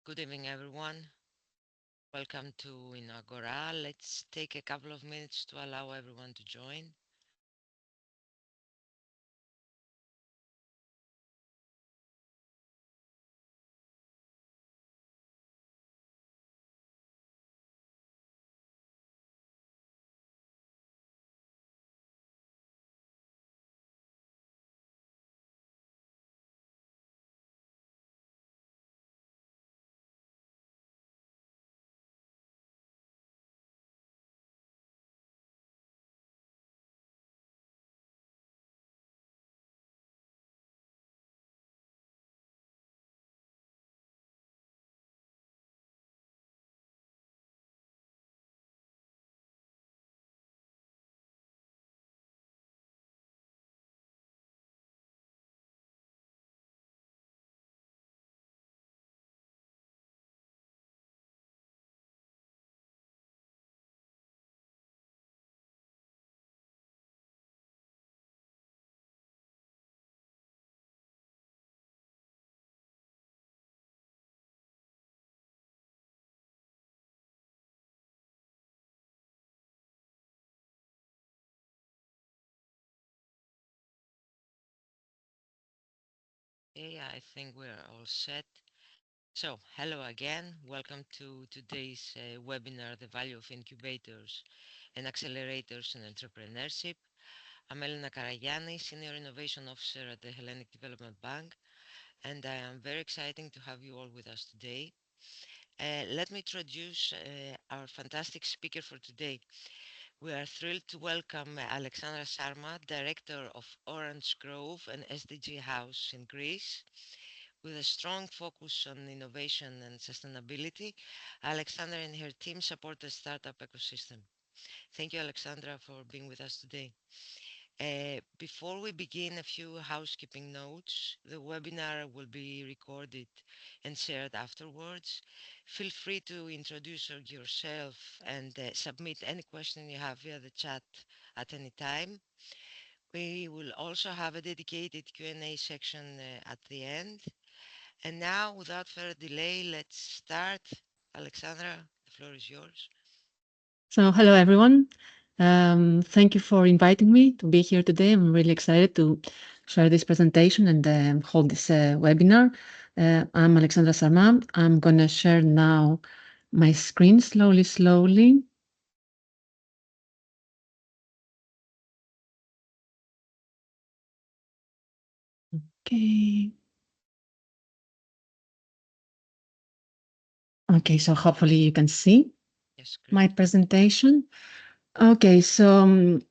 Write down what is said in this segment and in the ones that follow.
Good evening, everyone. Welcome to InnoAgora. Let's take a couple of minutes to allow everyone to join. Okay, I think we're all set. So, hello again. Welcome to today's webinar, The Value of Incubators and Accelerators in Entrepreneurship. I'm Elena Karagianni, Senior Innovation Officer at the Hellenic Development Bank, and I am very excited to have you all with us today. Let me introduce our fantastic speaker for today. We are thrilled to welcome Alexandra Sarma, Director of Orange Grove and SDG House in Greece. With a strong focus on innovation and sustainability, Alexandra and her team support the startup ecosystem. Thank you, Alexandra, for being with us today. Before we begin, a few housekeeping notes. The webinar will be recorded and shared afterwards. Feel free to introduce yourself and submit any question you have via the chat at any time. We will also have a dedicated Q&A section at the end. And now, without further delay, let's start. Alexandra, the floor is yours. So, hello everyone. Thank you for inviting me to be here today. I'm really excited to share this presentation and hold this webinar. I'm Alexandra Sarma. I'm going to share now my screen slowly. Okay. Okay, so hopefully you can see Yes, my great. presentation. Okay, so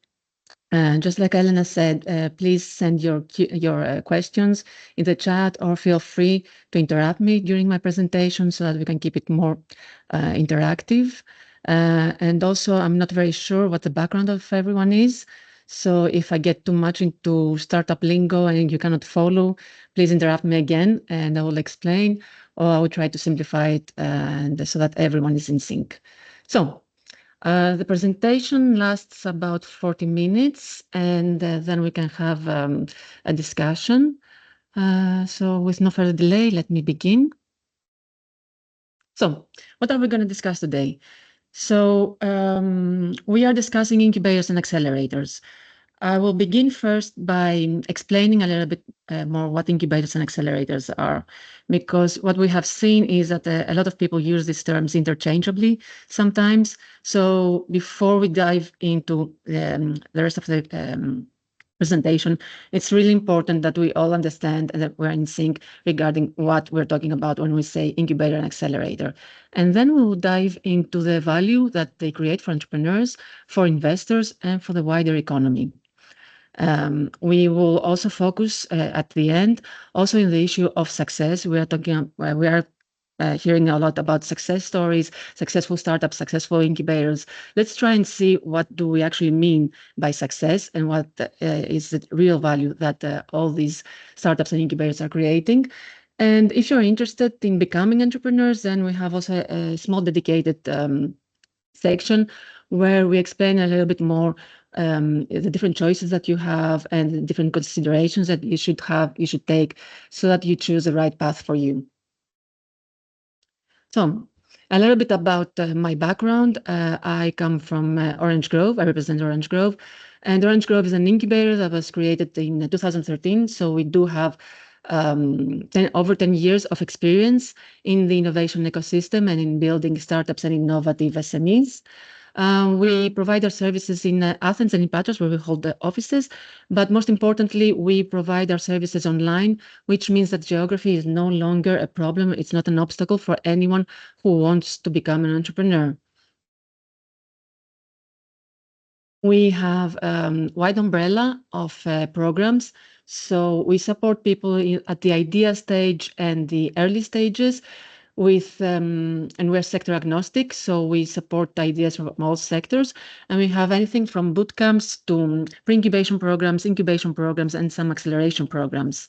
just like Elena said, please send your questions in the chat or feel free to interrupt me during my presentation so that we can keep it more interactive. And also, I'm not very sure what the background of everyone is. So if I get too much into startup lingo and you cannot follow, please interrupt me again and I will explain, or I will try to simplify it and so that everyone is in sync. So the presentation lasts about 40 minutes, and then we can have a discussion. So with no further delay, let me begin. So what are we going to discuss today? So we are discussing incubators and accelerators. I will begin first by explaining a little bit more what incubators and accelerators are, because what we have seen is that a lot of people use these terms interchangeably sometimes. So before we dive into the rest of the presentation, it's really important that we all understand and that we're in sync regarding what we're talking about when we say incubator and accelerator. And then we will dive into the value that they create for entrepreneurs, for investors, and for the wider economy. We will also focus at the end also in the issue of success. We are hearing a lot about success stories, successful startups, successful incubators. Let's try and see what do we actually mean by success and what is the real value that all these startups and incubators are creating. And if you're interested in becoming entrepreneurs, then we have also a small dedicated section where we explain a little bit more the different choices that you have and the different considerations that you should take so that you choose the right path for you. So, a little bit about my background. I come from Orange Grove. I represent Orange Grove. And Orange Grove is an incubator that was created in 2013. So we do have over 10 years of experience in the innovation ecosystem and in building startups and innovative SMEs. We provide our services in Athens and in Patras, where we hold the offices. But most importantly, we provide our services online, which means that geography is no longer a problem. It's not an obstacle for anyone who wants to become an entrepreneur. We have wide umbrella of programs. So we support people at the idea stage and the early stages with and we're sector agnostic, so we support ideas from all sectors, and we have anything from boot camps to pre-incubation programs, incubation programs, and some acceleration programs.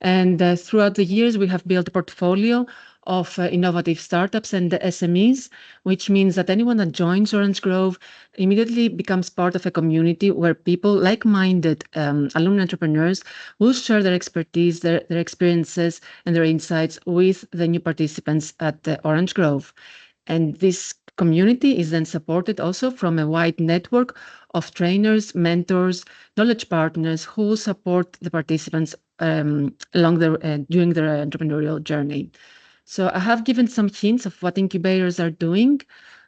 And throughout the years, we have built a portfolio of innovative startups and SMEs, which means that anyone that joins Orange Grove immediately becomes part of a community where people, like-minded alumni entrepreneurs, will share their expertise, their experiences, and their insights with the new participants at the Orange Grove. And this community is then supported also from a wide network of trainers, mentors, knowledge partners who will support the participants during their entrepreneurial journey. So I have given some hints of what incubators are doing.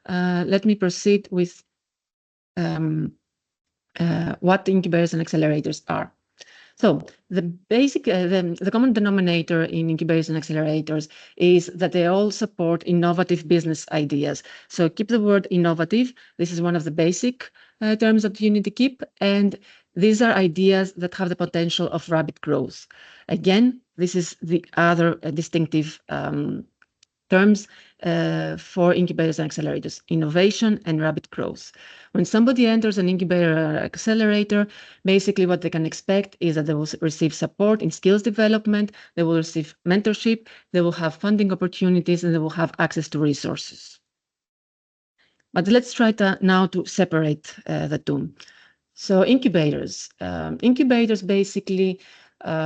Let me proceed with what incubators and accelerators are. So the basic, the common denominator in incubators and accelerators is that they all support innovative business ideas. So keep the word innovative. This is one of the basic terms that you need to keep. And these are ideas that have the potential of rapid growth. Again, this is the other distinctive terms for incubators and accelerators: innovation and rapid growth. When somebody enters an incubator or accelerator, basically what they can expect is that they will receive support in skills development, they will receive mentorship, they will have funding opportunities, and they will have access to resources. But let's try now to separate the two. So incubators basically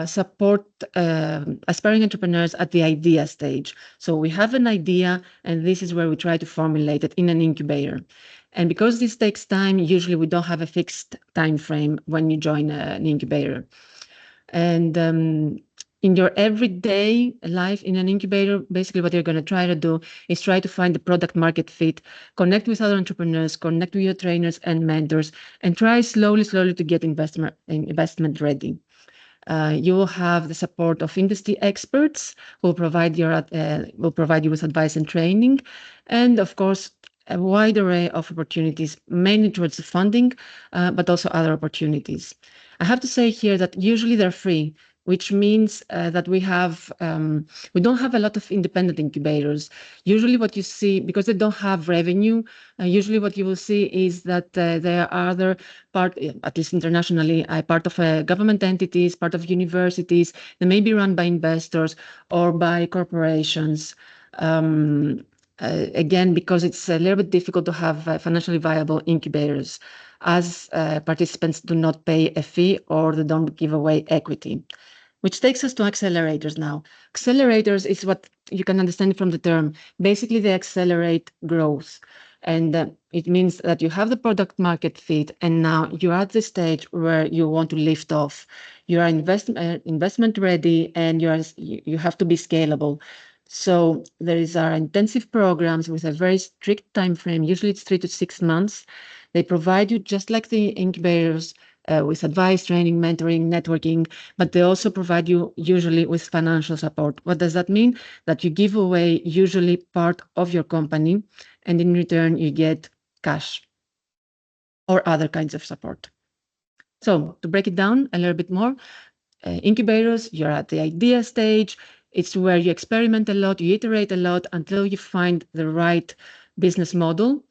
support aspiring entrepreneurs at the idea stage. So we have an idea, and this is where we try to formulate it in an incubator. And because this takes time, usually we don't have a fixed time frame when you join an incubator. And in your everyday life in an incubator, basically what you're going to try to do is try to find the product market fit, connect with other entrepreneurs, connect with your trainers and mentors, and try slowly to get investment ready. You will have the support of industry experts who will provide you with advice and training, and of course a wide array of opportunities, mainly towards the funding, but also other opportunities. I have to say here that usually they're free, which means that we don't have a lot of independent incubators. Usually what you see, because they don't have revenue, usually what you will see is that they are other part, at least internationally, part of government entities, part of universities. They may be run by investors or by corporations. Again, because it's a little bit difficult to have financially viable incubators, as participants do not pay a fee or they don't give away equity. Which takes us to accelerators now. Accelerators is what you can understand from the term. Basically, they accelerate growth. And it means that you have the product market fit, and now you're at the stage where you want to lift off. You are investment ready, and you have to be scalable. So there are intensive programs with a very strict time frame. Usually it's 3 to 6 months. They provide you, just like the incubators, with advice, training, mentoring, networking, but they also provide you usually with financial support. What does that mean? That you give away usually part of your company, and in return you get cash or other kinds of support. So to break it down a little bit more, incubators, you're at the idea stage. It's where you experiment a lot, you iterate a lot until you find the right business model.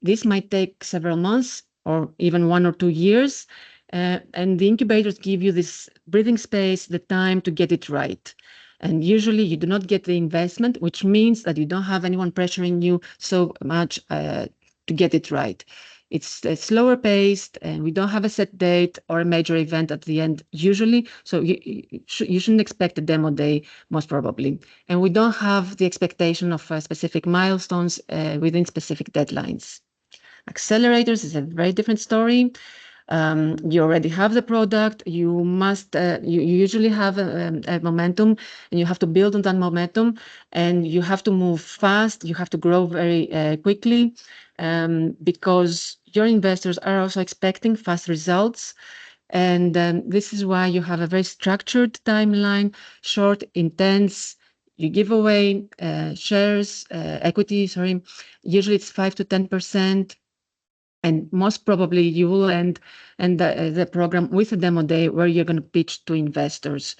This might take several months or even 1 or 2 years. And the incubators give you this breathing space, the time to get it right. And usually you do not get the investment, which means that you don't have anyone pressuring you so much to get it right. It's slower paced, and we don't have a set date or a major event at the end usually. So you shouldn't expect a demo day, most probably. And we don't have the expectation of specific milestones within specific deadlines. Accelerators is a very different story. You already have the product. You usually have a momentum, and you have to build on that momentum, and you have to move fast. You have to grow very quickly, because your investors are also expecting fast results. And this is why you have a very structured timeline, short, intense. You give away shares, equity, sorry. Usually it's 5 to 10%, and most probably you will end the program with a demo day where you're going to pitch to investors.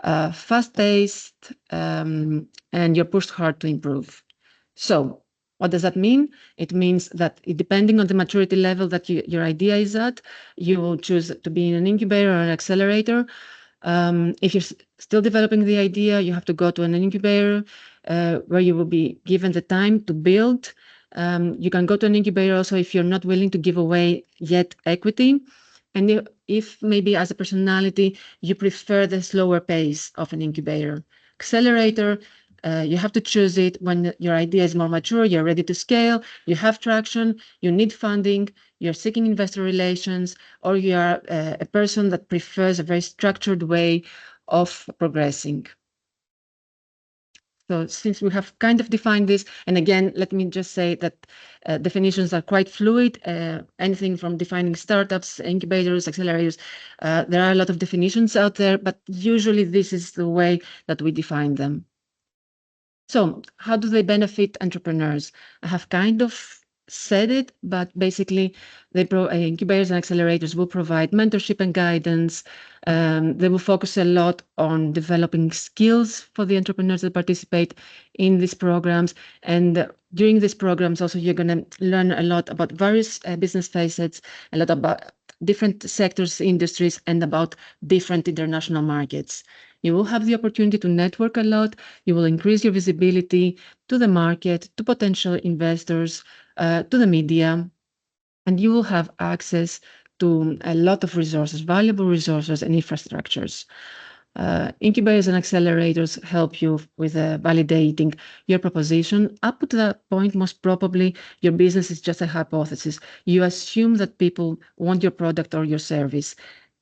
Fast-paced, and you're pushed hard to improve. So what does that mean? It means that depending on the maturity level that your idea is at, you will choose to be in an incubator or an accelerator. If you're still developing the idea, you have to go to an incubator where you will be given the time to build. You can go to an incubator also if you're not willing to give away yet equity. And if maybe as a personality, you prefer the slower pace of an incubator. Accelerator, you have to choose it when your idea is more mature, you're ready to scale, you have traction, you need funding, you're seeking investor relations, or you are a person that prefers a very structured way of progressing. So since we have kind of defined this, and again, let me just say that definitions are quite fluid. Anything from defining startups, incubators, accelerators, there are a lot of definitions out there, but usually this is the way that we define them. So how do they benefit entrepreneurs? I have kind of said it, but basically, incubators and accelerators will provide mentorship and guidance. They will focus a lot on developing skills for the entrepreneurs that participate in these programs. And during these programs, also, you're going to learn a lot about various business facets, a lot about different sectors, industries, and about different international markets. You will have the opportunity to network a lot. You will increase your visibility to the market, to potential investors, to the media, and you will have access to a lot of resources, valuable resources and infrastructures. Incubators and accelerators help you with validating your proposition. Up to that point, most probably, your business is just a hypothesis. You assume that people want your product or your service.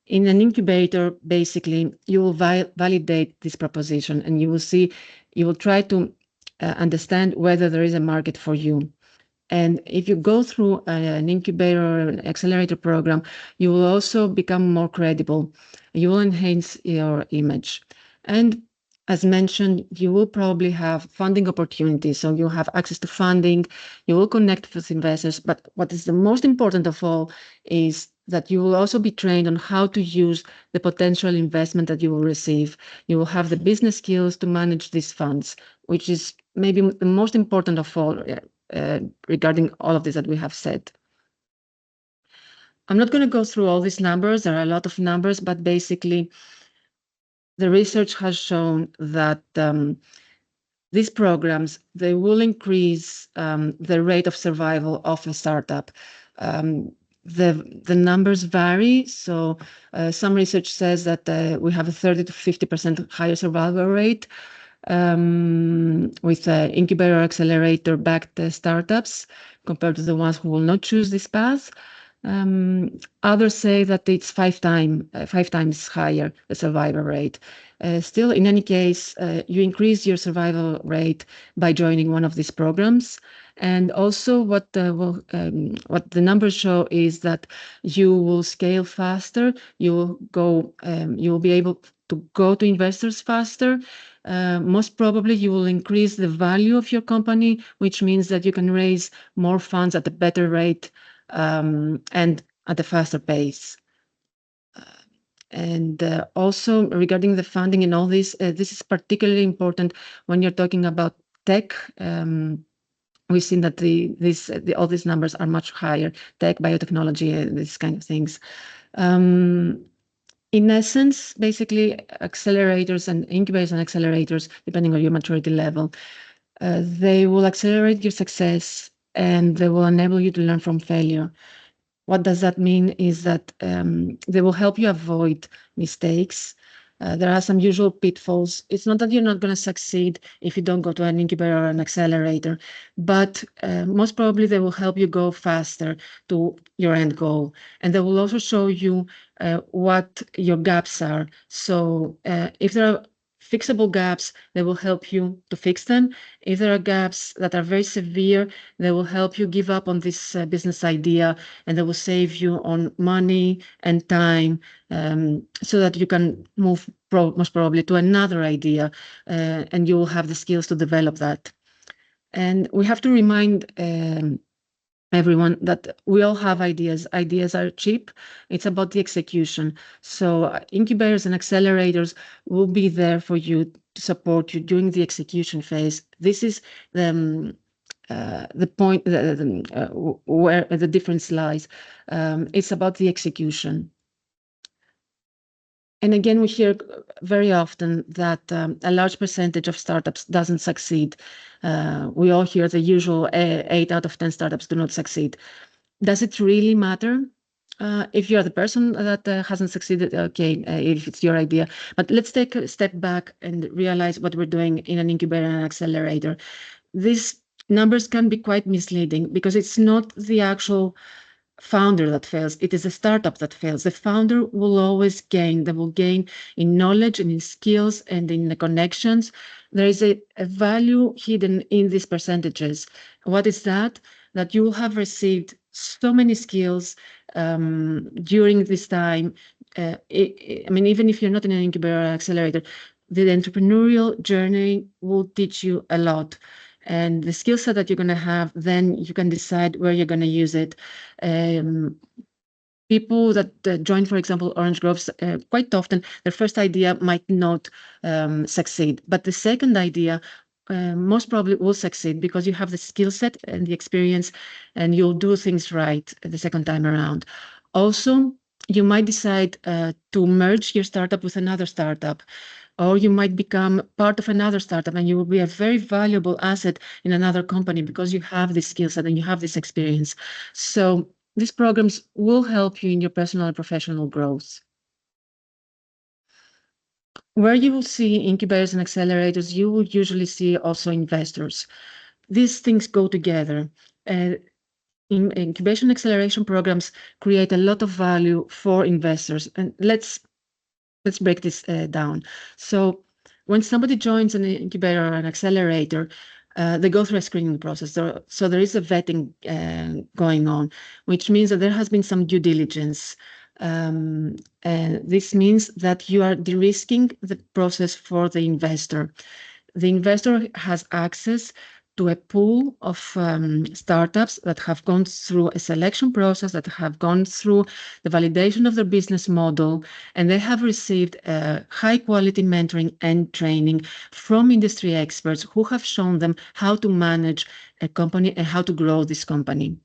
In an incubator, basically, you will validate this proposition, and you will try to understand whether there is a market for you. And if you go through an incubator or an accelerator program, you will also become more credible. You will enhance your image. And as mentioned, you will probably have funding opportunities. So you'll have access to funding, you will connect with investors. But what is the most important of all is that you will also be trained on how to use the potential investment that you will receive. You will have the business skills to manage these funds, which is maybe the most important of all regarding all of this that we have said. I'm not going to go through all these numbers. There are a lot of numbers, but basically, the research has shown that these programs, they will increase the rate of survival of a startup. The numbers vary. So some research says that we have a 30 to 50% higher survival rate with incubator accelerator backed startups compared to the ones who will not choose this path. Others say that it's five times higher, the survival rate. Still, in any case, you increase your survival rate by joining one of these programs. And also what the numbers show is that you will scale faster. You will be able to go to investors faster. Most probably you will increase the value of your company, which means that you can raise more funds at a better rate and at a faster pace. And also regarding the funding and all this, this is particularly important when you're talking about tech. We've seen that all these numbers are much higher, tech, biotechnology, these kind of things. In essence, basically, accelerators and incubators and accelerators, depending on your maturity level, they will accelerate your success and they will enable you to learn from failure. What does that mean is that they will help you avoid mistakes. There are some usual pitfalls. It's not that you're not going to succeed if you don't go to an incubator or an accelerator, but most probably they will help you go faster to your end goal. And they will also show you what your gaps are. So if there are fixable gaps, they will help you to fix them. If there are gaps that are very severe, they will help you give up on this business idea, and they will save you on money and time, so that you can move most probably to another idea, and you will have the skills to develop that. And we have to remind everyone that we all have ideas. Ideas are cheap. It's about the execution. So incubators and accelerators will be there for you to support you during the execution phase. This is the point where the difference lies. It's about the execution. And again, we hear very often that a large percentage of startups doesn't succeed. We all hear the usual 8 out of 10 startups do not succeed. Does it really matter? If you're the person that hasn't succeeded, okay, if it's your idea. But let's take a step back and realize what we're doing in an incubator and accelerator. These numbers can be quite misleading because it's not the actual founder that fails, it is a startup that fails. The founder will always gain. They will gain in knowledge and in skills and in the connections. There is a value hidden in these percentages. What is that? That you will have received so many skills during this time. I mean, even if you're not in an incubator or accelerator, the entrepreneurial journey will teach you a lot. And the skill set that you're going to have, then you can decide where you're going to use it. People that join, for example, Orange Groves, quite often their first idea might not succeed, but the second idea most probably will succeed because you have the skill set and the experience, and you'll do things right the second time around. Also, you might decide to merge your startup with another startup, or you might become part of another startup and you will be a very valuable asset in another company because you have this skill set and you have this experience. So these programs will help you in your personal and professional growth. Where you will see incubators and accelerators, you will usually see also investors. These things go together. Incubation acceleration programs create a lot of value for investors. And let's break this down. So when somebody joins an incubator or an accelerator, they go through a screening process. So there is a vetting going on, which means that there has been some due diligence. And this means that you are de-risking the process for the investor. The investor has access to a pool of startups that have gone through a selection process, that have gone through the validation of their business model, and they have received high quality mentoring and training from industry experts who have shown them how to manage a company and how to grow this company.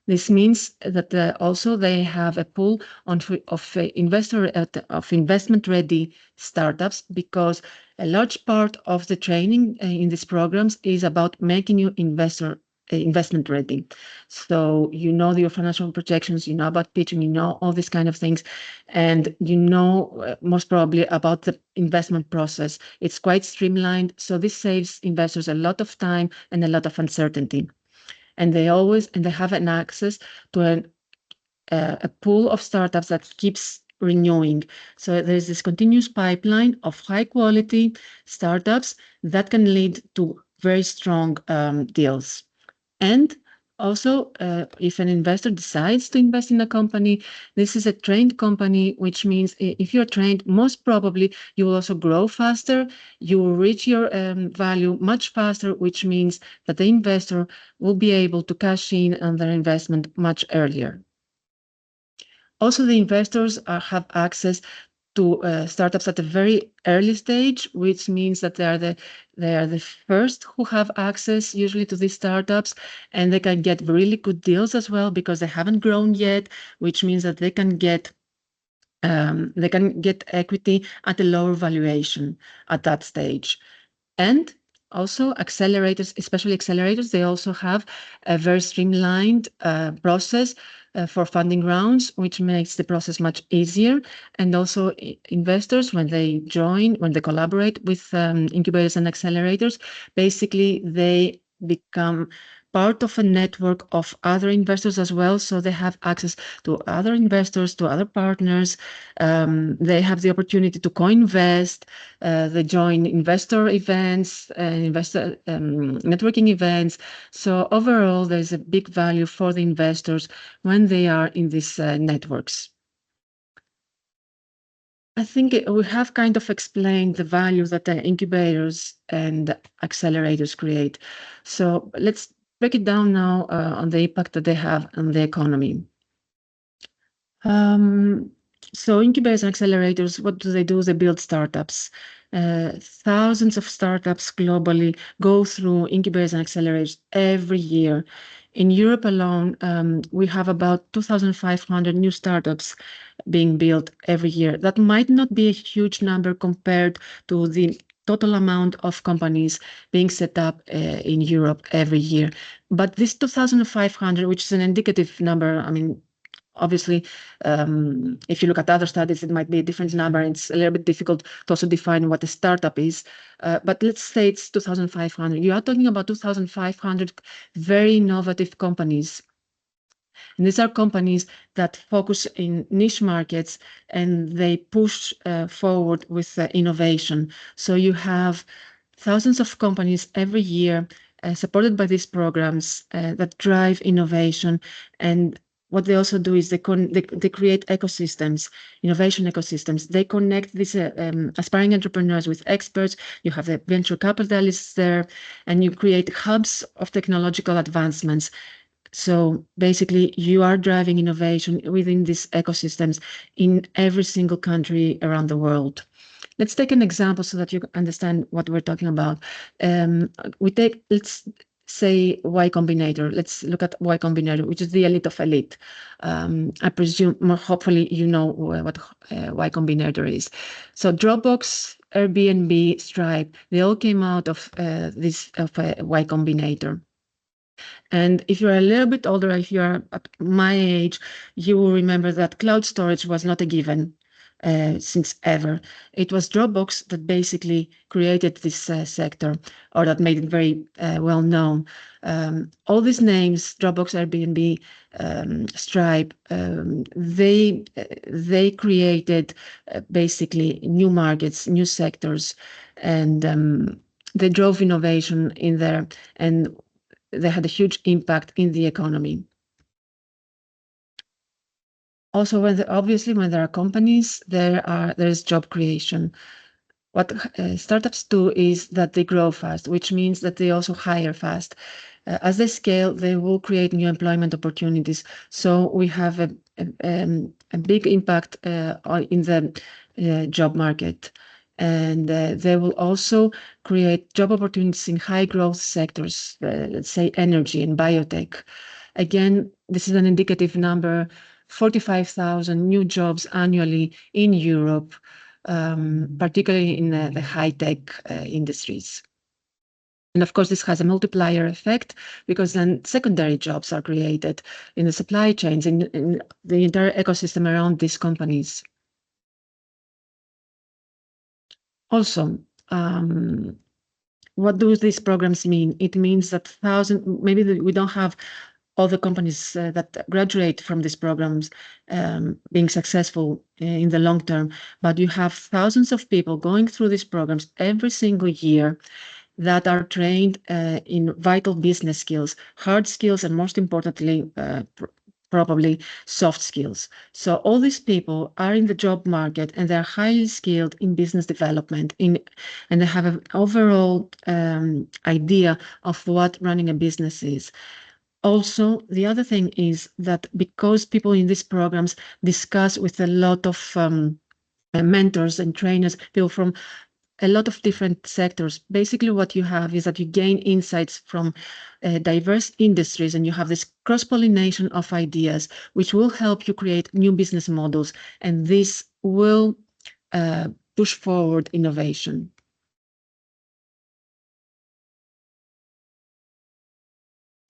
This means that also they have a pool of investment-ready startups, because a large part of the training in these programs is about making you investment ready. So you know your financial projections, you know about pitching, you know all these kind of things, and you know most probably about the investment process. It's quite streamlined, so this saves investors a lot of time and a lot of uncertainty. And they have an access to a pool of startups that keeps renewing. So there's this continuous pipeline of high quality startups that can lead to very strong deals. And also, if an investor decides to invest in a company, this is a trained company, which means if you're trained, most probably you will also grow faster. You will reach your value much faster, which means that the investor will be able to cash in on their investment much earlier. Also, the investors have access to startups at a very early stage, which means that they are the first who have access usually to these startups, and they can get really good deals as well because they haven't grown yet, which means that they can get equity at a lower valuation at that stage. And Also, accelerators, especially accelerators, they also have a very streamlined process for funding rounds, which makes the process much easier. And also, investors, when they join, when they collaborate with incubators and accelerators, basically they become part of a network of other investors as well. So they have access to other investors, to other partners. They have the opportunity to co-invest. They join investor events, investor networking events. So overall, there's a big value for the investors when they are in these networks. I think we have kind of explained the value that the incubators and accelerators create. So let's break it down now on the impact that they have on the economy. Um, so incubators and accelerators, what do? They build startups. Thousands of startups globally go through incubators and accelerators every year. In Europe alone, we have about 2,500 new startups being built every year. That might not be a huge number compared to the total amount of companies being set up in Europe every year. But this 2,500, which is an indicative number, I mean, obviously, if you look at other studies, it might be a different number. It's a little bit difficult to also define what a startup is. But let's say it's 2,500. You are talking about 2,500 very innovative companies. And these are companies that focus in niche markets and they push forward with innovation. So you have thousands of companies every year supported by these programs that drive innovation. And what they also do is they create ecosystems, innovation ecosystems. They connect these aspiring entrepreneurs with experts. You have the venture capitalists there, and you create hubs of technological advancements. So basically, you are driving innovation within these ecosystems in every single country around the world. Let's take an example so that you understand what we're talking about. Let's say Y Combinator. Let's look at Y Combinator, which is the elite of elite. I presume, hopefully, you know what Y Combinator is. So Dropbox, Airbnb, Stripe, they all came out of this of Y Combinator. And if you're a little bit older, if you're at my age, you will remember that cloud storage was not a given since ever. It was Dropbox that basically created this sector, or that made it very well known. All these names, Dropbox, Airbnb, Stripe, they created basically new markets, new sectors, and they drove innovation in there. And they had a huge impact in the economy. Also, obviously, when there are companies, there is job creation. What startups do is that they grow fast, which means that they also hire fast. As they scale, they will create new employment opportunities. So we have a big impact in the job market. And they will also create job opportunities in high growth sectors, let's say energy and biotech. Again, this is an indicative number, 45,000 new jobs annually in Europe, particularly in the high-tech industries. And of course, this has a multiplier effect because then secondary jobs are created in the supply chains, in the entire ecosystem around these companies. Also, what do these programs mean? It means that maybe we don't have all the companies that graduate from these programs being successful in the long term, but you have thousands of people going through these programs every single year that are trained in vital business skills, hard skills, and most importantly, probably soft skills. So all these people are in the job market and they're highly skilled in business development and they have an overall idea of what running a business is. Also, the other thing is that because people in these programs discuss with a lot of mentors and trainers, people from a lot of different sectors. Basically, what you have is that you gain insights from diverse industries and you have this cross-pollination of ideas, which will help you create new business models. And this will push forward innovation.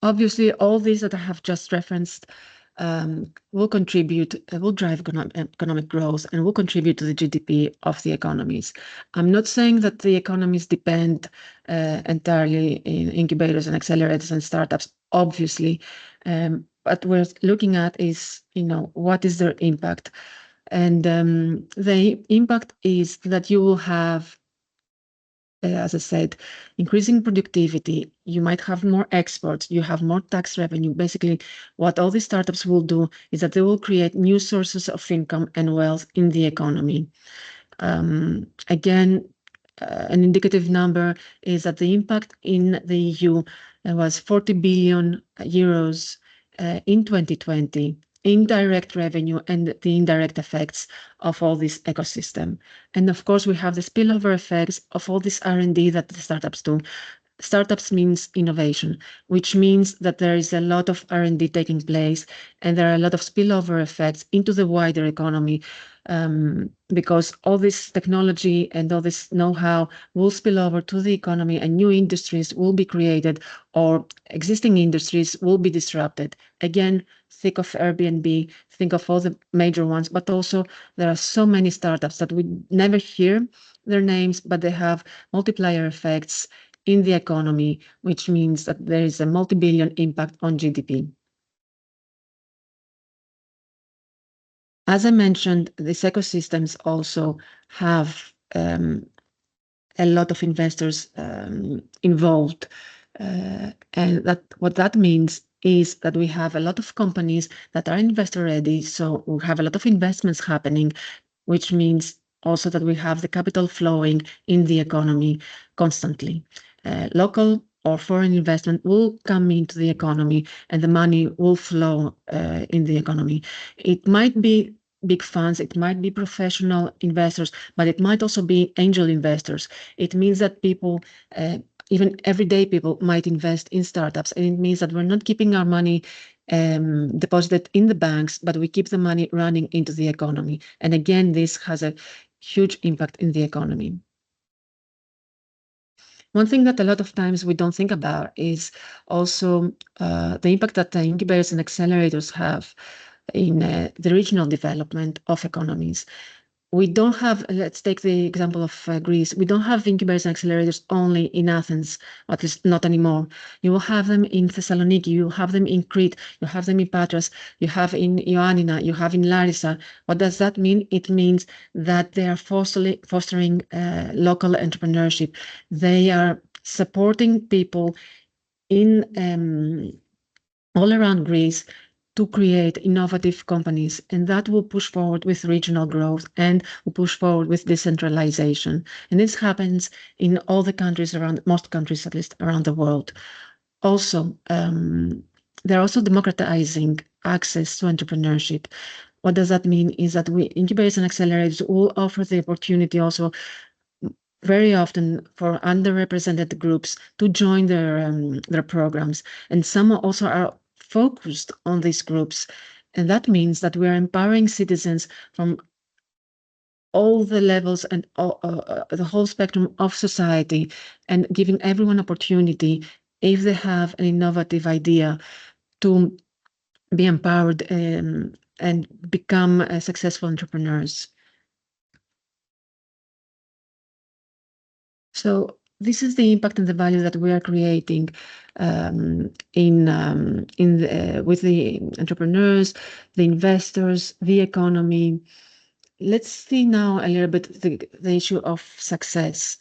Obviously, all these that I have just referenced will contribute, will drive economic growth and will contribute to the GDP of the economies. I'm not saying that the economies depend entirely in incubators and accelerators and startups, obviously. What we're looking at is, what is their impact? And the impact is that you will have, as I said, increasing productivity. You might have more exports, you have more tax revenue. Basically, what all these startups will do is that they will create new sources of income and wealth in the economy. Again, an indicative number is that the impact in the EU was 40 billion euros in 2020 in direct revenue and the indirect effects of all this ecosystem. And of course, we have the spillover effects of all this R&D that the startups do. Startups means innovation, which means that there is a lot of R&D taking place, and there are a lot of spillover effects into the wider economy, because all this technology and all this know-how will spill over to the economy, and new industries will be created, or existing industries will be disrupted. Again, think of Airbnb, think of all the major ones, but also there are so many startups that we never hear their names, but they have multiplier effects in the economy, which means that there is a multi-billion impact on GDP. As I mentioned, these ecosystems also have a lot of investors involved. And what that means is that we have a lot of companies that are investor ready. So we have a lot of investments happening, which means also that we have the capital flowing in the economy constantly. Local or foreign investment will come into the economy and the money will flow in the economy. It might be big funds, it might be professional investors, but it might also be angel investors. It means that people, even everyday people, might invest in startups. And it means that we're not keeping our money deposited in the banks, but we keep the money running into the economy. And again, this has a huge impact in the economy. One thing that a lot of times we don't think about is also the impact that the incubators and accelerators have in the regional development of economies. We don't have, let's take the example of Greece. We don't have incubators and accelerators only in Athens, at least not anymore. You will have them in Thessaloniki, you will have them in Crete, you have them in Patras, you have in Ioannina, you have in Larissa. What does that mean? It means that they are fostering local entrepreneurship. They are supporting people in all around Greece to create innovative companies, and that will push forward with regional growth and will push forward with decentralization. And this happens in all the countries around, most countries at least around the world. Also, they're also democratizing access to entrepreneurship. What does that mean is that we incubators and accelerators will offer the opportunity also very often for underrepresented groups to join their programs, and some also are focused on these groups, and that means that we are empowering citizens from all the levels and the whole spectrum of society, and giving everyone opportunity, if they have an innovative idea, to be empowered and become successful entrepreneurs. So this is the impact and the value that we are creating with the entrepreneurs, the investors, the economy. Let's see now a little bit the issue of success.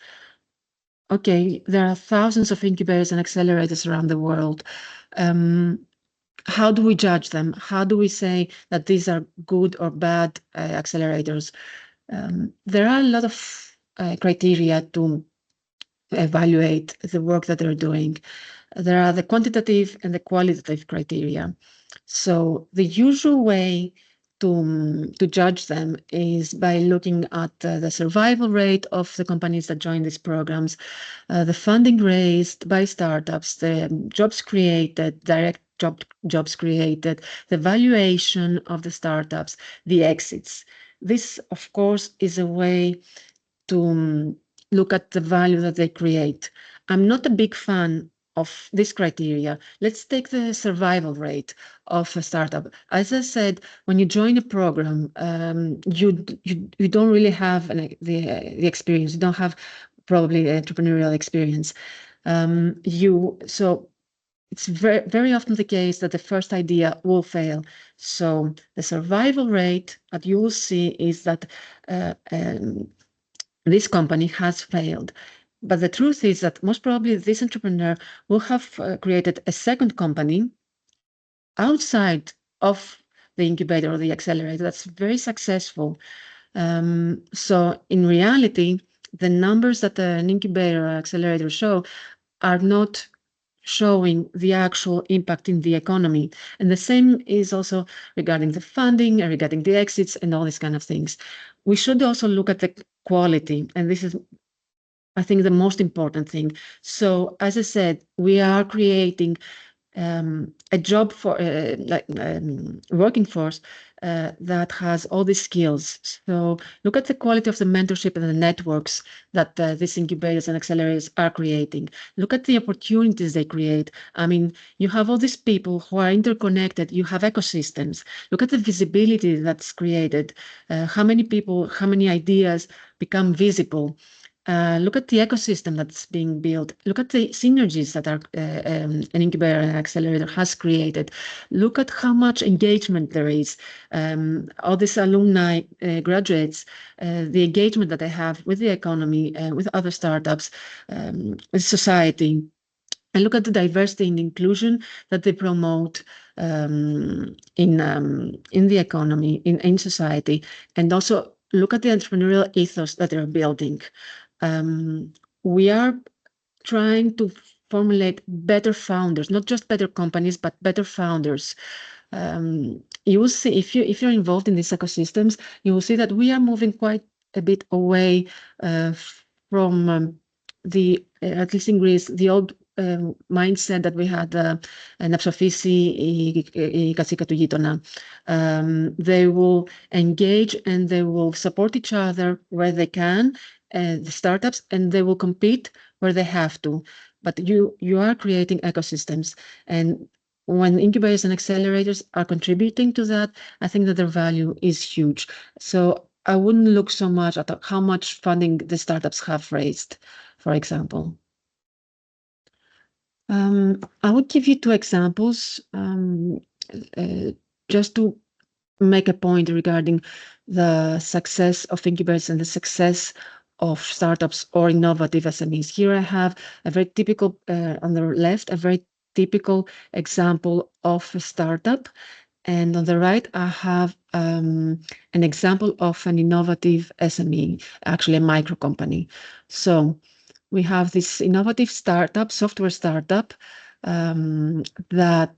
Okay, there are thousands of incubators and accelerators around the world. How do we judge them? How do we say that these are good or bad accelerators? There are a lot of criteria to evaluate the work that they're doing. There are the quantitative and the qualitative criteria. So the usual way to judge them is by looking at the survival rate of the companies that join these programs, the funding raised by startups, the jobs created, direct jobs created, the valuation of the startups, the exits. This, of course, is a way to look at the value that they create. I'm not a big fan of this criteria. Let's take the survival rate of a startup. As I said, when you join a program, you don't really have the experience. You don't have probably entrepreneurial experience. So it's very often the case that the first idea will fail. So the survival rate that you will see is that this company has failed. But the truth is that most probably this entrepreneur will have created a second company outside of the incubator or the accelerator that's very successful. So in reality, the numbers that an incubator or accelerator show are not showing the actual impact in the economy. And the same is also regarding the funding and regarding the exits and all these kind of things. We should also look at the quality, and this is, I think, the most important thing. So as I said, we are creating a job for working force that has all these skills. So look at the quality of the mentorship and the networks that these incubators and accelerators are creating. Look at the opportunities they create. I mean, you have all these people who are interconnected. You have ecosystems. Look at the visibility that's created. How many people, how many ideas become visible. Look at the ecosystem that's being built. Look at the synergies that an incubator and accelerator has created. Look at how much engagement there is. All these alumni, graduates, the engagement that they have with the economy, with other startups, with society. And look at the diversity and inclusion that they promote in the economy, in society, and also look at the entrepreneurial ethos that they're building. We are trying to formulate better founders, not just better companies, but better founders. You will see if you're involved in these ecosystems, you will see that we are moving quite a bit away from at least in Greece, the old mindset that we had, να ψοφήσει η κατσίκα του γείτονα. They will engage and they will support each other where they can, the startups, and they will compete where they have to. But you are creating ecosystems, and when incubators and accelerators are contributing to that, I think that their value is huge. So I wouldn't look so much at how much funding the startups have raised, for example. I would give you two examples just to make a point regarding the success of incubators and the success of startups or innovative SMEs. Here I have a very typical, on the left, a very typical example of a startup. And on the right, I have an example of an innovative SME, actually a micro company. So we have this innovative startup, software startup, that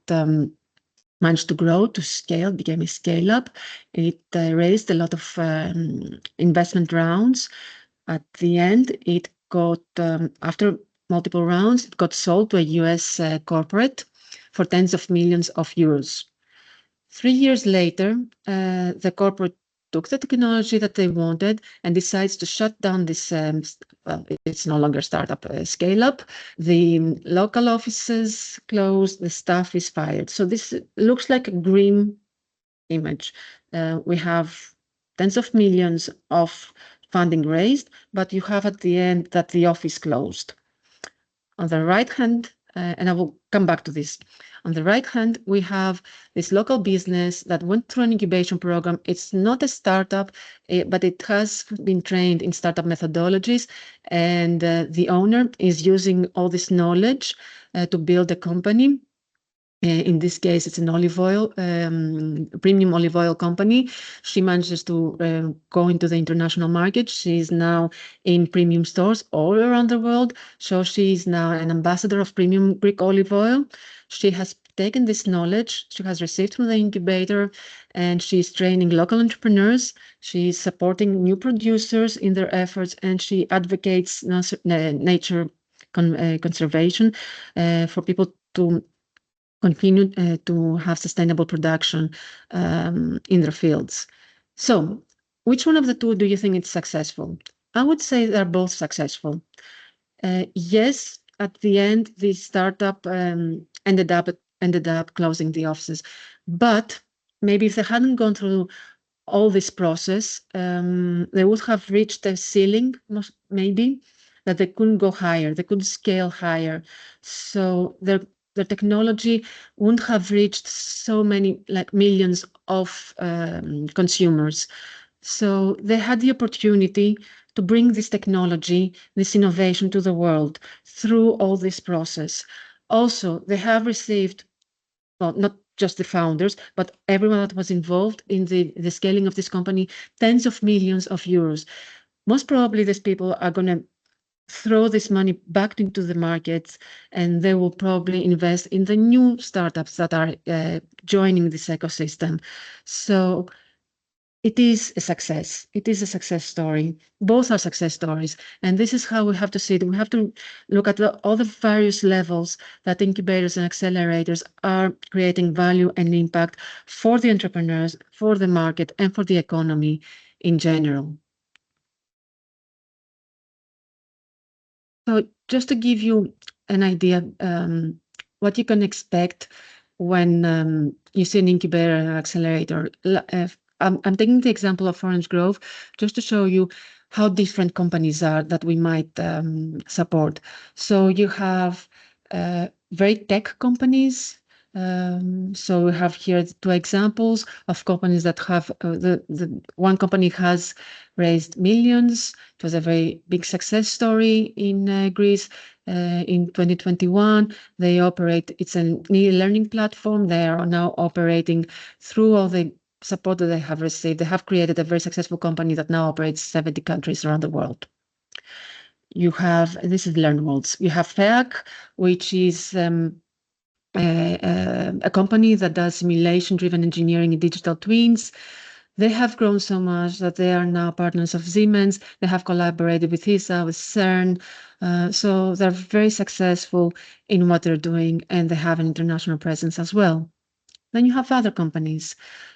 managed to grow, to scale, became a scale up. It raised a lot of investment rounds. At the end, it got, after multiple rounds, it got sold to a US corporate for tens of millions of euros. 3 years later, the corporate took the technology that they wanted and decides to shut down this, it's no longer startup, scale up. The local offices closed, the staff is fired. So this looks like a grim image. We have tens of millions of funding raised, but you have at the end that the office closed. On the right hand, and I will come back to this. On the right hand, we have this local business that went through an incubation program. It's not a startup, but it has been trained in startup methodologies. And the owner is using all this knowledge to build a company. In this case, it's an olive oil, premium olive oil company. She manages to go into the international market. She's now in premium stores all around the world. So she's now an ambassador of premium Greek olive oil. She has taken this knowledge she has received from the incubator, and she's training local entrepreneurs. She's supporting new producers in their efforts, and she advocates nature conservation for people to continue to have sustainable production in their fields. So, which one of the two do you think is successful? I would say they're both successful. Yes, at the end, the startup ended up closing the offices. But maybe if they hadn't gone through all this process, they would have reached a ceiling, maybe, that they couldn't go higher, they couldn't scale higher. So their technology wouldn't have reached so many, like millions of consumers. So they had the opportunity to bring this technology, this innovation to the world through all this process. Also, they have received, well, not just the founders, but everyone that was involved in the scaling of this company, tens of millions of euros. Most probably, these people are going to throw this money back into the markets, and they will probably invest in the new startups that are joining this ecosystem. So it is a success. It is a success story. Both are success stories. And this is how we have to see it. We have to look at all the various levels that incubators and accelerators are creating value and impact for the entrepreneurs, for the market, and for the economy in general. So just to give you an idea, what you can expect when you see an incubator and an accelerator. I'm taking the example of Orange Grove just to show you how different companies are that we might support. So you have very tech companies. So we have here two examples of companies that have the one company has raised millions. It was a very big success story in Greece. In 2021, they operate, it's an e-learning platform. They are now operating through all the support that they have received. They have created a very successful company that now operates 70 countries around the world. You have, this is LearnWorlds. You have FEAC, which is a company that does simulation-driven engineering in digital twins. They have grown so much that they are now partners of Siemens. They have collaborated with ESA, with CERN. So they're very successful in what they're doing, and they have an international presence as well. Then you have other companies.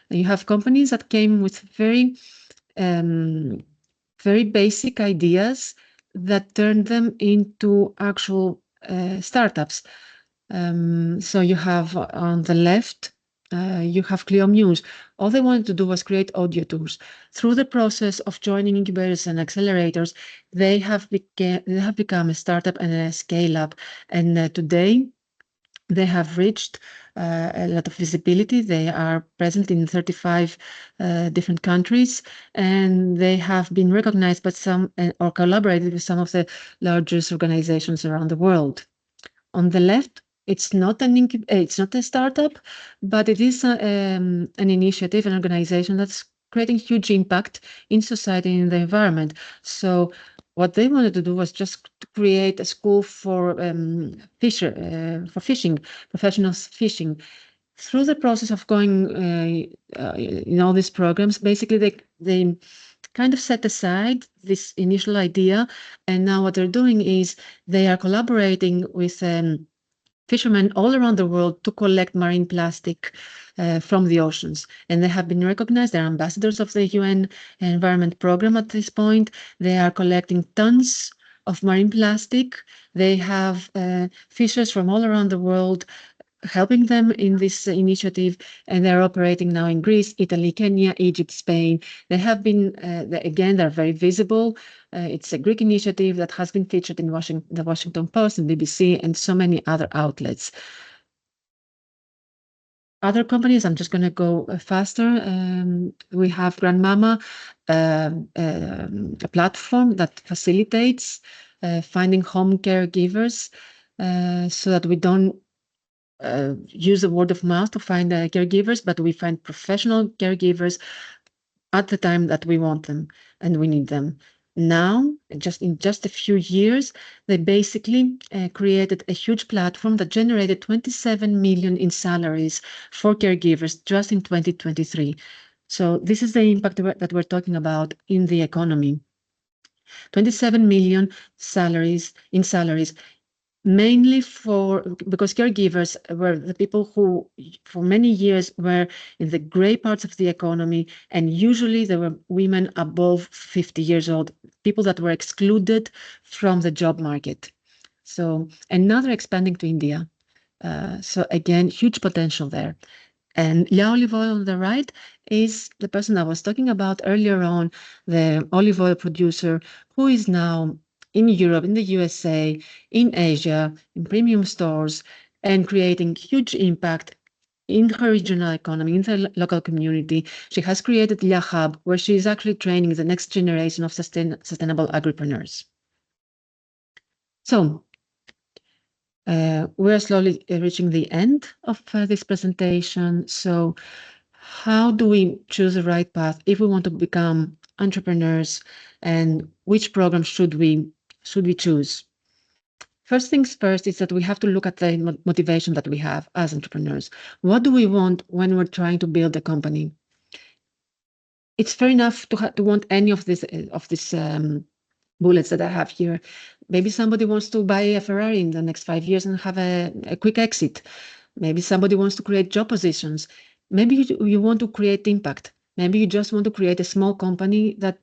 You have companies that came with very basic ideas that turned them into actual startups. So you have on the left, you have Clio Muse. All they wanted to do was create audio tours. Through the process of joining incubators and accelerators, they have become a startup and a scale up. And today, they have reached a lot of visibility. They are present in 35 different countries, and they have been recognized by some or collaborated with some of the largest organizations around the world. On the left, it's not it's not a startup, but it is an initiative, an organization that's creating huge impact in society and in the environment. So what they wanted to do was just to create a school for fishing, professionals fishing. Through the process of going in all these programs, basically they kind of set aside this initial idea, and now what they're doing is they are collaborating with fishermen all around the world to collect marine plastic from the oceans. And they have been recognized. They're ambassadors of the UN Environment Program at this point. They are collecting tons of marine plastic. They have fishers from all around the world helping them in this initiative, and they're operating now in Greece, Italy, Kenya, Egypt, Spain. They have been, again, they're very visible. It's a Greek initiative that has been featured in the Washington Post and BBC and so many other outlets. Other companies, I'm just going to go faster. We have Grandmama, a platform that facilitates finding home caregivers so that we don't use the word of mouth to find caregivers, but we find professional caregivers at the time that we want them and we need them. Now, in just a few years, they basically created a huge platform that generated 27 million in salaries for caregivers just in 2023. So this is the impact that we're talking about in the economy. 27 million salaries, mainly because caregivers were the people who for many years were in the gray parts of the economy, and usually they were women above 50 years old, people that were excluded from the job market. So, and now they're expanding to India. So again, huge potential there. And the olive oil on the right is the person I was talking about earlier on, the olive oil producer who is now in Europe, in the USA, in Asia, in premium stores, and creating huge impact in her regional economy, in the local community. She has created Lia Hub, where she is actually training the next generation of sustainable agripreneurs. So we're slowly reaching the end of this presentation. So how do we choose the right path if we want to become entrepreneurs, and which program should we choose? First things first is that we have to look at the motivation that we have as entrepreneurs. What do we want when we're trying to build a company? It's fair enough to want any of this bullets that I have here. Maybe somebody wants to buy a Ferrari in the next 5 years and have a quick exit. Maybe somebody wants to create job positions. Maybe you want to create impact. Maybe you just want to create a small company that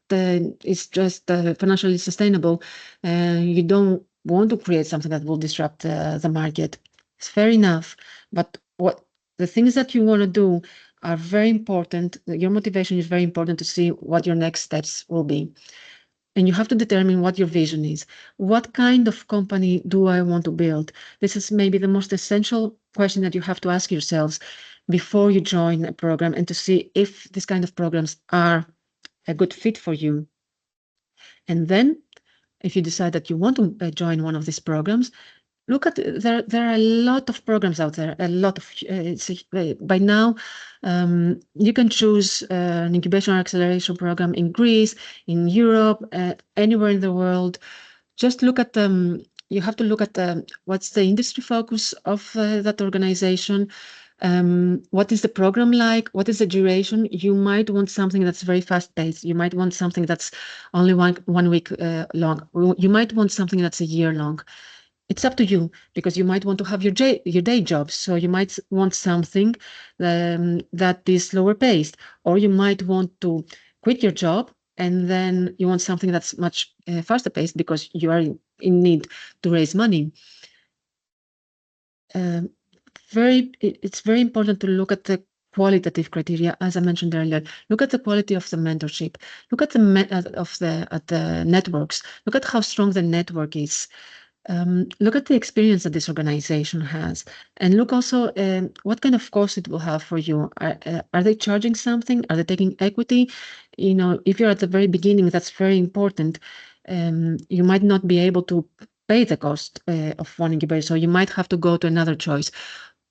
is just financially sustainable. You don't want to create something that will disrupt the market. It's fair enough. But what the things that you want to do are very important. Your motivation is very important to see what your next steps will be. And you have to determine what your vision is. What kind of company do I want to build? This is maybe the most essential question that you have to ask yourselves before you join a program, and to see if these kind of programs are a good fit for you. And then, if you decide that you want to join one of these programs, look at there are a lot of programs out there, a lot of by now you can choose an incubation or acceleration program in Greece, in Europe, anywhere in the world. Just look at them. You have to look at what's the industry focus of that organization. What is the program like? What is the duration? You might want something that's very fast paced. You might want something that's only one week long. You might want something that's a year long. It's up to you, because you might want to have your day job, so you might want something that is slower paced, or you might want to quit your job and then you want something that's much faster paced because you are in need to raise money. Um, it's very important to look at the qualitative criteria, as I mentioned earlier. Look at the quality of the mentorship. Look at the networks. Look at how strong the network is. Look at the experience that this organization has, and look also what kind of cost it will have for you. Are they charging something? Are they taking equity? If you're at the very beginning, that's very important. You might not be able to pay the cost of one incubator, so you might have to go to another choice,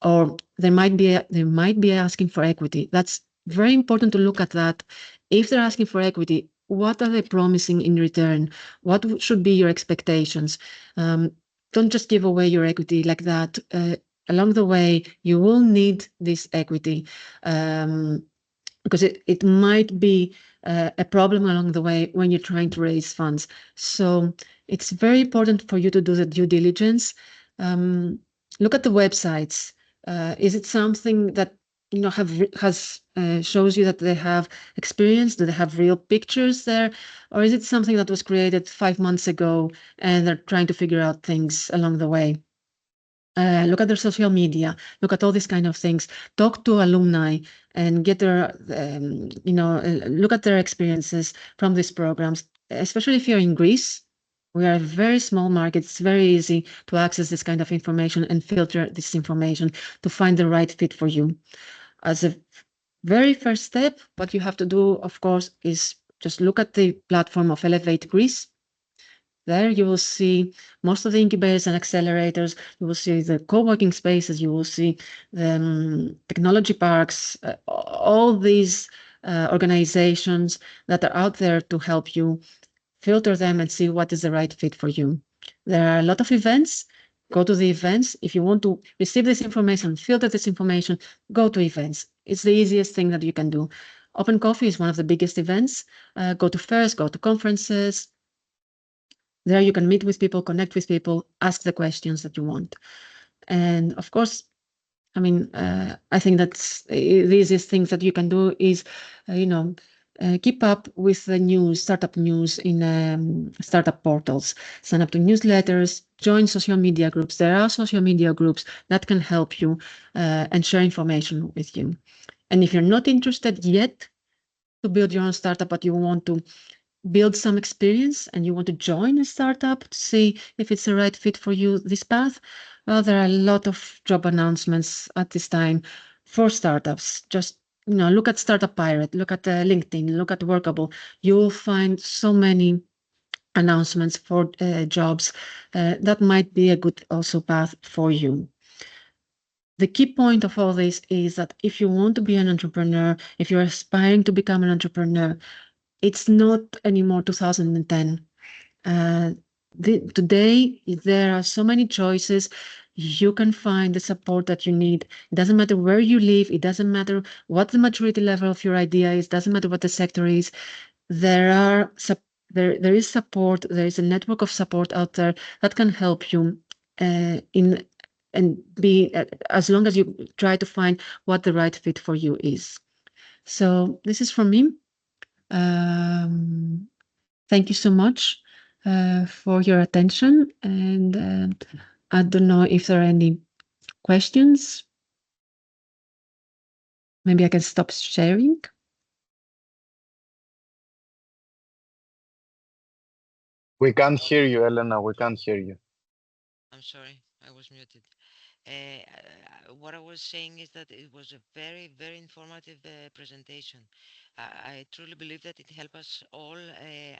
or they might be asking for equity. That's very important to look at that. If they're asking for equity, what are they promising in return? What should be your expectations? Don't just give away your equity like that. Along the way, you will need this equity, because it might be a problem along the way when you're trying to raise funds. So it's very important for you to do the due diligence. Look at the websites. Is it something that has shows you that they have experience? Do they have real pictures there, or is it something that was created 5 months ago and they're trying to figure out things along the way? Look at their social media. Look at all these kind of things. Talk to alumni and get their, look at their experiences from these programs. Especially if you're in Greece, we are a very small market. It's very easy to access this kind of information and filter this information to find the right fit for you. As a very first step, what you have to do, of course, is just look at the platform of Elevate Greece. There you will see most of the incubators and accelerators. You will see the co-working spaces. You will see the technology parks, all these organizations that are out there to help you filter them and see what is the right fit for you. There are a lot of events. Go to the events. If you want to receive this information, filter this information, go to events. It's the easiest thing that you can do. Open Coffee is one of the biggest events. Go to fairs, go to conferences. There you can meet with people, connect with people, ask the questions that you want. And of course, I mean, I think that's the easiest things that you can do is, keep up with the news, startup news in startup portals, sign up to newsletters, join social media groups. There are social media groups that can help you and share information with you. And if you're not interested yet to build your own startup, but you want to build some experience and you want to join a startup to see if it's the right fit for you, this path, well, there are a lot of job announcements at this time for startups. Just look at Startup Pirate, look at LinkedIn, look at Workable. You will find so many announcements for jobs that might be a good also path for you. The key point of all this is that if you want to be an entrepreneur, if you're aspiring to become an entrepreneur, it's not anymore 2010. Uh, Today, there are so many choices. You can find the support that you need. It doesn't matter where you live. It doesn't matter what the maturity level of your idea is. It doesn't matter what the sector is. There is support. There is a network of support out there that can help you in and be as long as you try to find what the right fit for you is. So this is from me. Um, Thank you so much for your attention. And I don't know if there are any questions. Maybe I can stop sharing. We can't hear you, Elena. We can't hear you. I'm sorry, I was muted. What I was saying is that it was a very, very informative presentation. I truly believe that it helped us all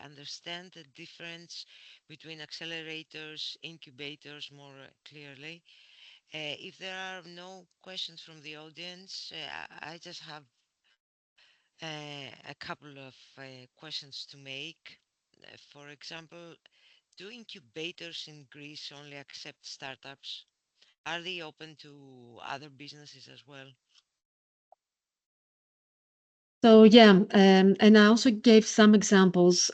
understand the difference between accelerators, incubators more clearly. If there are no questions from the audience, I just have a couple of questions to make. For example, do incubators in Greece only accept startups? Are they open to other businesses as well? So yeah, and I also gave some examples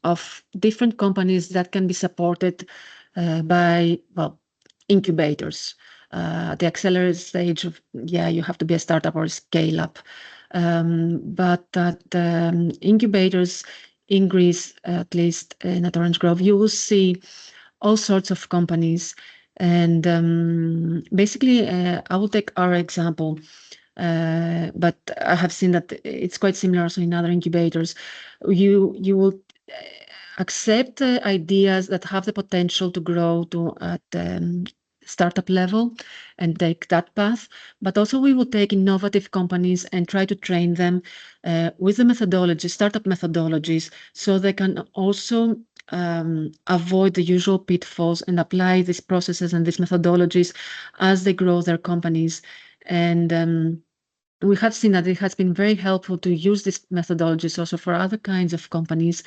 of different companies that can be supported by, well, incubators. The accelerated stage of, yeah, you have to be a startup or a scale up. But at incubators in Greece, at least at Orange Grove, you will see all sorts of companies. And basically, I will take our example. But I have seen that it's quite similar also in other incubators. You will accept ideas that have the potential to grow to at startup level and take that path. But also we will take innovative companies and try to train them with the methodology, startup methodologies, so they can also avoid the usual pitfalls and apply these processes and these methodologies as they grow their companies. And we have seen that it has been very helpful to use these methodologies also for other kinds of companies.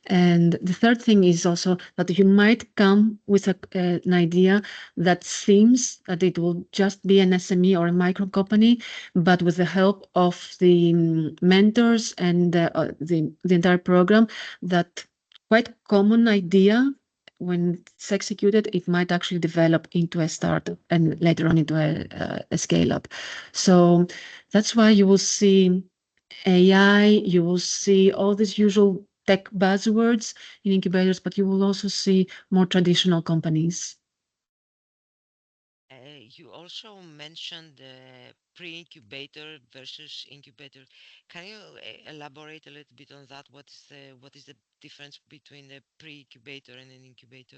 And the third thing is also that you might come with an idea that seems that it will just be an SME or a micro company, but with the help of the mentors and the entire program, that quite common idea, when it's executed, it might actually develop into a startup and later on into a scale up. So that's why you will see AI, you will see all these usual tech buzzwords in incubators, but you will also see more traditional companies. You also mentioned pre-incubator versus incubator. Can you elaborate a little bit on that? What is the difference between a pre-incubator and an incubator?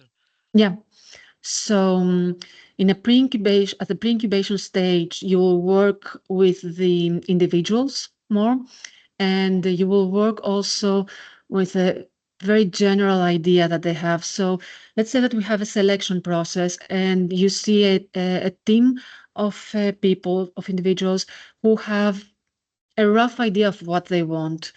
Yeah. So in a pre-incubation, at the pre-incubation stage, you will work with the individuals more, and you will work also with a very general idea that they have. So let's say that we have a selection process, and you see a team of people, of individuals who have a rough idea of what they want.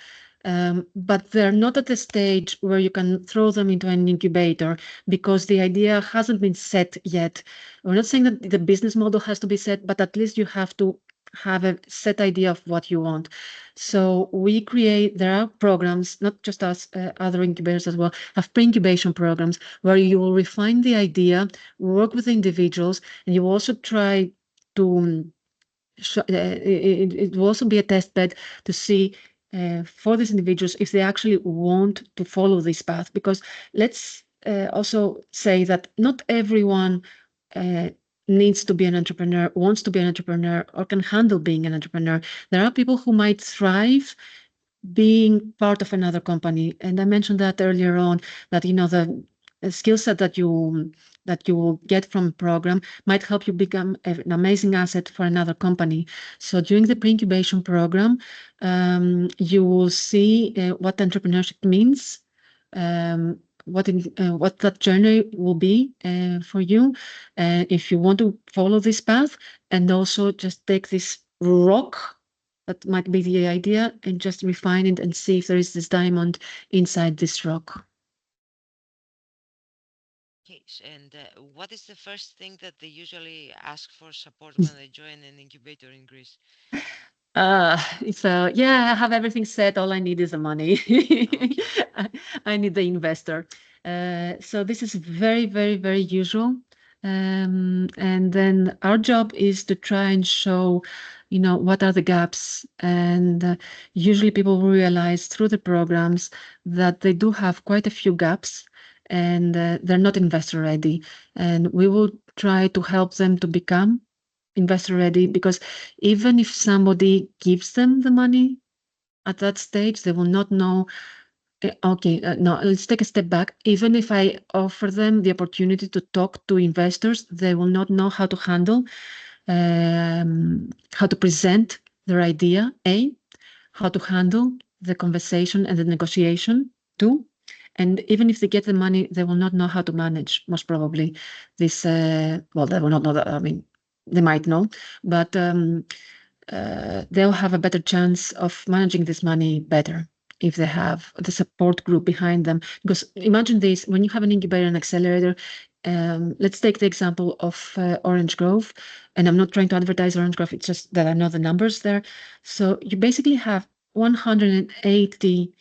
But they're not at the stage where you can throw them into an incubator because the idea hasn't been set yet. We're not saying that the business model has to be set, but at least you have to have a set idea of what you want. So there are programs, not just us, other incubators as well, have pre-incubation programs where you will refine the idea, work with the individuals, and you also try to it will also be a test bed to see for these individuals if they actually want to follow this path. Because let's also say that not everyone needs to be an entrepreneur, wants to be an entrepreneur, or can handle being an entrepreneur. There are people who might thrive being part of another company. And I mentioned that earlier on, that the skill set that you will get from a program might help you become an amazing asset for another company. So during the pre-incubation program, you will see what entrepreneurship means, what that journey will be for you, if you want to follow this path, and also just take this rock that might be the idea and just refine it and see if there is this diamond inside this rock. Okay, and what is the first thing that they usually ask for support when they join an incubator in Greece? So yeah, I have everything set. All I need is the money. Okay. I, I need the investor. So this is very, very, very usual. And then our job is to try and show, what are the gaps. And usually people will realize through the programs that they do have quite a few gaps and they're not investor ready. And we will try to help them to become investor ready, because even if somebody gives them the money at that stage, they will not know. Okay, no, let's take a step back. Even if I offer them the opportunity to talk to investors, they will not know how to handle, how to present their idea, A, how to handle the conversation and the negotiation, two. And even if they get the money, they will not know how to manage, most probably, this. Well, they will not know that. I mean, they might know, but they'll have a better chance of managing this money better if they have the support group behind them. Because imagine this, when you have an incubator and accelerator, let's take the example of Orange Grove. And I'm not trying to advertise Orange Grove, it's just that I know the numbers there. So you basically have 180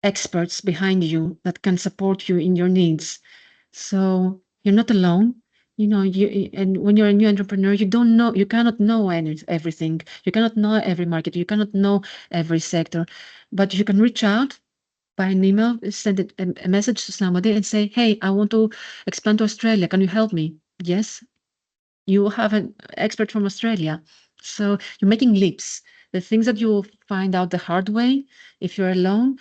experts behind you that can support you in your needs. So you're not alone. And when you're a new entrepreneur, you don't know, you cannot know everything. You cannot know every market. You cannot know every sector, but you can reach out by an email, send a message to somebody and say, hey, I want to expand to Australia. Can you help me? Yes, you have an expert from Australia. So you're making leaps. The things that you will find out the hard way if you're alone,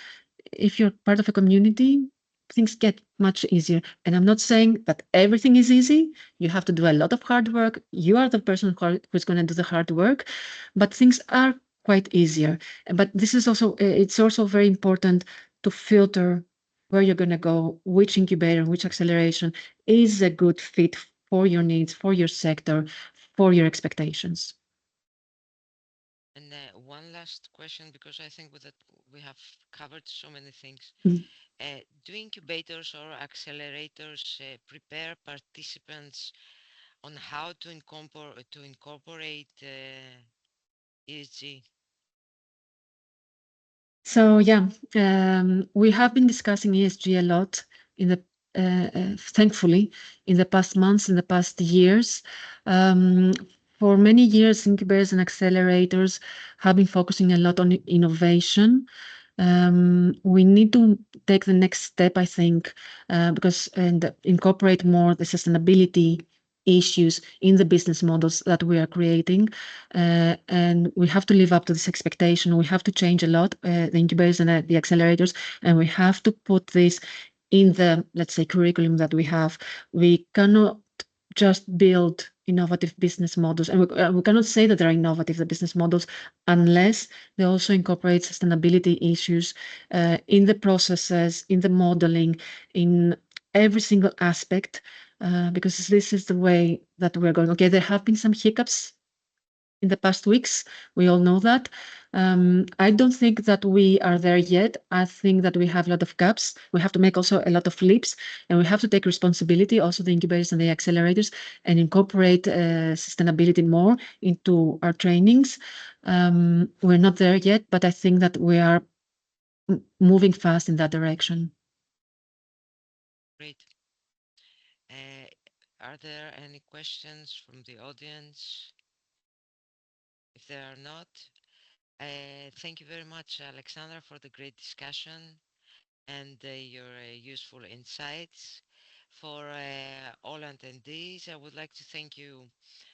if you're part of a community, things get much easier. And I'm not saying that everything is easy. You have to do a lot of hard work. You are the person who's going to do the hard work, but things are quite easier. But this is also, it's also very important to filter where you're going to go, which incubator, which acceleration is a good fit for your needs, for your sector, for your expectations. And one last question, because I think with that we have covered so many things. Mm. Do incubators or accelerators prepare participants on how to incorporate ESG? So yeah, we have been discussing ESG a lot in the thankfully in the past months, in the past years. Um, for many years, incubators and accelerators have been focusing a lot on innovation. We need to take the next step, I think, and incorporate more the sustainability issues in the business models that we are creating. And we have to live up to this expectation. We have to change a lot, the incubators and the accelerators, and we have to put this in the, let's say, curriculum that we have. We cannot just build innovative business models, and we cannot say that they're innovative, the business models, unless they also incorporate sustainability issues in the processes, in the modeling, in every single aspect, because this is the way that we're going. Okay, there have been some hiccups in the past weeks. We all know that. I don't think that we are there yet. I think that we have a lot of gaps. We have to make also a lot of leaps, and we have to take responsibility, also the incubators and the accelerators, and incorporate sustainability more into our trainings. We're not there yet, but I think that we are moving fast in that direction. Great. Uh, are there any questions from the audience? If there are not, Thank you very much, Alexandra, for the great discussion and your useful insights. For all attendees, I would like to thank you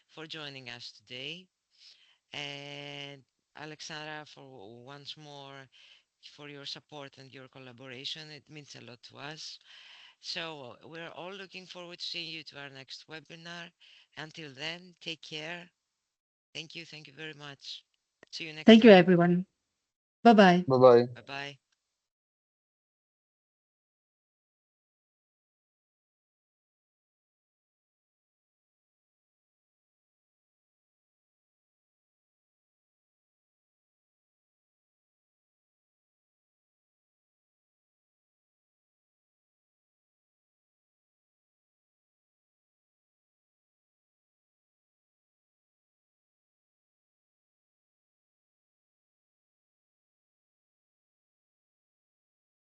for joining us today. And Alexandra, for once more, for your support and your collaboration. It means a lot to us. So we're all looking forward to seeing you to our next webinar. Until then, take care. Thank you. Thank you very much. See you next Thank you, time. everyone. Bye bye. Bye bye. Bye bye.